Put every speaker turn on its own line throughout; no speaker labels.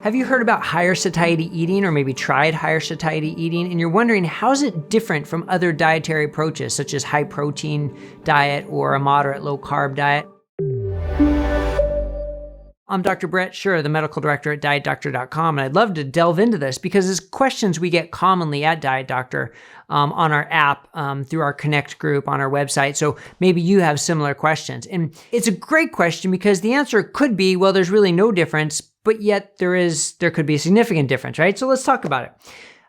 Have you heard about higher satiety eating or maybe tried higher satiety eating and you're wondering how is it different from other dietary approaches such as high protein diet or a moderate low carb diet? I'm Dr. Brett Scher, the medical director at dietdoctor.com, and I'd love to delve into this because it's questions we get commonly at Diet Doctor on our app, through our Connect group on our website. So maybe you have similar questions. And it's a great question because the answer could be, well, there's really no difference, but yet there could be a significant difference, right? So let's talk about it.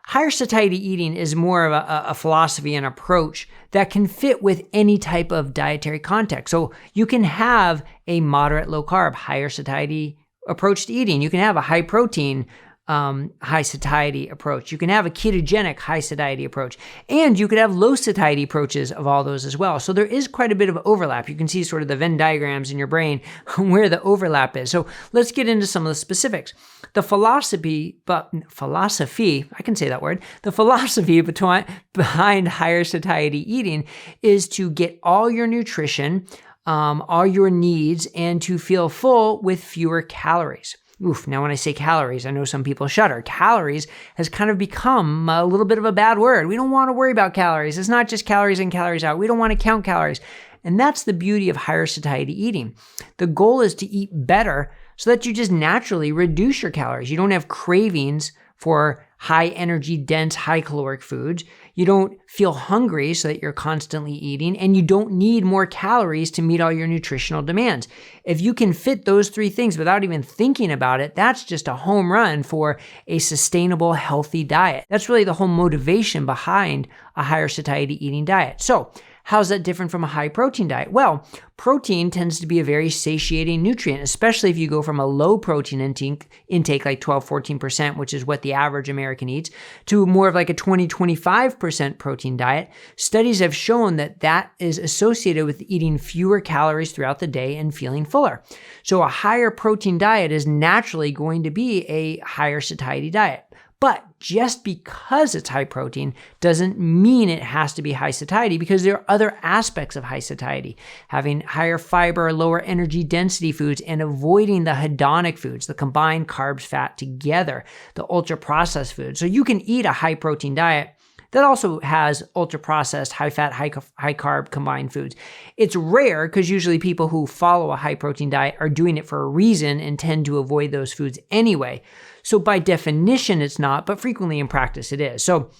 Higher satiety eating is more of a philosophy and approach that can fit with any type of dietary context. So you can have a moderate low carb, higher satiety approach to eating. You can have a high protein, high satiety approach. You can have a ketogenic high satiety approach, and you could have low satiety approaches of all those as well. So there is quite a bit of overlap. You can see sort of the Venn diagrams in your brain where the overlap is. So let's get into some of the specifics. The philosophy, I can say that word, the philosophy behind higher satiety eating is to get all your nutrition, all your needs, and to feel full with fewer calories. Oof, now when I say calories, I know some people shudder. Calories has kind of become a little bit of a bad word. We don't want to worry about calories. It's not just calories in, calories out. We don't want to count calories. And that's the beauty of higher satiety eating. The goal is to eat better so that you just naturally reduce your calories. You don't have cravings for high energy, dense, high caloric foods. You don't feel hungry so that you're constantly eating, and you don't need more calories to meet all your nutritional demands. If you can fit those three things without even thinking about it, that's just a home run for a sustainable, healthy diet. That's really the whole motivation behind a higher satiety eating diet. So, how's that different from a high protein diet? Well, protein tends to be a very satiating nutrient, especially if you go from a low protein intake like 12-14%, which is what the average American eats, to more of like a 20-25% protein diet. Studies have shown that that is associated with eating fewer calories throughout the day and feeling fuller. So a higher protein diet is naturally going to be a higher satiety diet. But just because it's high protein doesn't mean it has to be high satiety, because there are other aspects of high satiety. Having higher fiber, lower energy density foods, and avoiding the hedonic foods, the combined carbs, fat together, the ultra processed foods. So you can eat a high protein diet that also has ultra-processed, high-fat, high-carb combined foods. It's rare because usually people who follow a high-protein diet are doing it for a reason and tend to avoid those foods anyway. So by definition, it's not, but frequently in practice, it is. So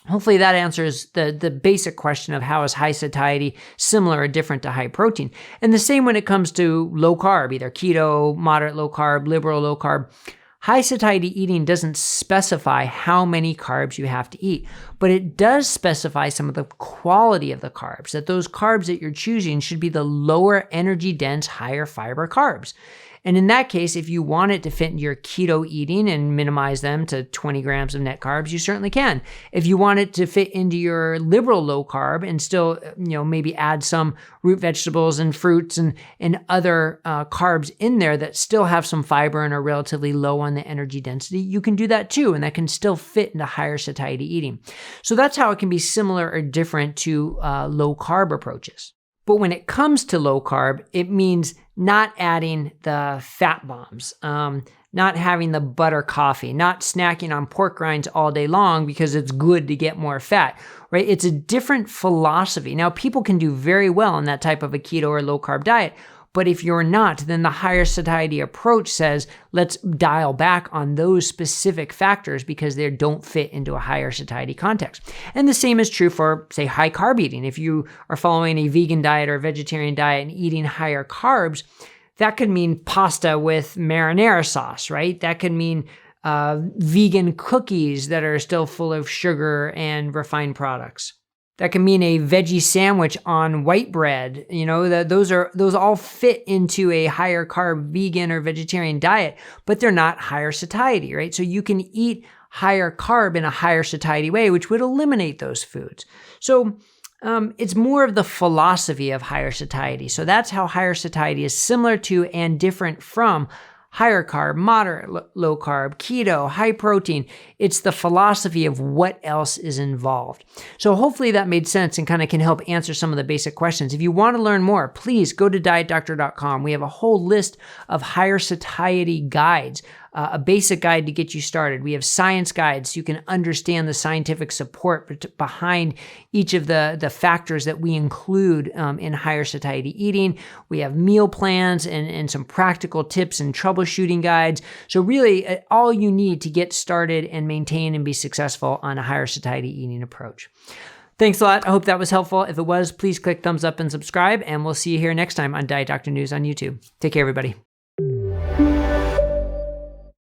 hopefully that answers the basic question of how is high satiety similar or different to high protein. And the same when it comes to low carb, either keto, moderate low carb, liberal low carb. High satiety eating doesn't specify how many carbs you have to eat, but it does specify some of the quality of the carbs, that those carbs that you're choosing should be the lower energy dense, higher fiber carbs. And in that case, if you want it to fit into your keto eating and minimize them to 20 grams of net carbs, you certainly can. If you want it to fit into your liberal low carb and still, maybe add some root vegetables and fruits and other carbs in there that still have some fiber and are relatively low on the energy density, you can do that too. And that can still fit into higher satiety eating. So that's how it can be similar or different to low carb approaches. But when it comes to low carb, it means not adding the fat bombs, not having the butter coffee, not snacking on pork rinds all day long because it's good to get more fat, right? It's a different philosophy. Now, people can do very well on that type of a keto or low carb diet, but if you're not, then the higher satiety approach says, let's dial back on those specific factors because they don't fit into a higher satiety context. And the same is true for, say, high carb eating. If you are following a vegan diet or a vegetarian diet and eating higher carbs, that could mean pasta with marinara sauce, right? That could mean vegan cookies that are still full of sugar and refined products. That can mean a veggie sandwich on white bread. Those all fit into a higher carb vegan or vegetarian diet, but they're not higher satiety, right? So you can eat higher carb in a higher satiety way, which would eliminate those foods. So it's more of the philosophy of higher satiety. So that's how higher satiety is similar to and different from higher carb, moderate, low carb, keto, high protein. It's the philosophy of what else is involved. So hopefully that made sense and kind of can help answer some of the basic questions. If you want to learn more, please go to dietdoctor.com. We have a whole list of higher satiety guides a basic guide to get you started. We have science guides so you can understand the scientific support behind each of the factors that we include in higher satiety eating. We have meal plans and some practical tips and troubleshooting guides. So really all you need to get started and maintain and be successful on a higher satiety eating approach. Thanks a lot. I hope that was helpful. If it was, please click thumbs up and subscribe, and we'll see you here next time on Diet Doctor News on YouTube. Take care, everybody.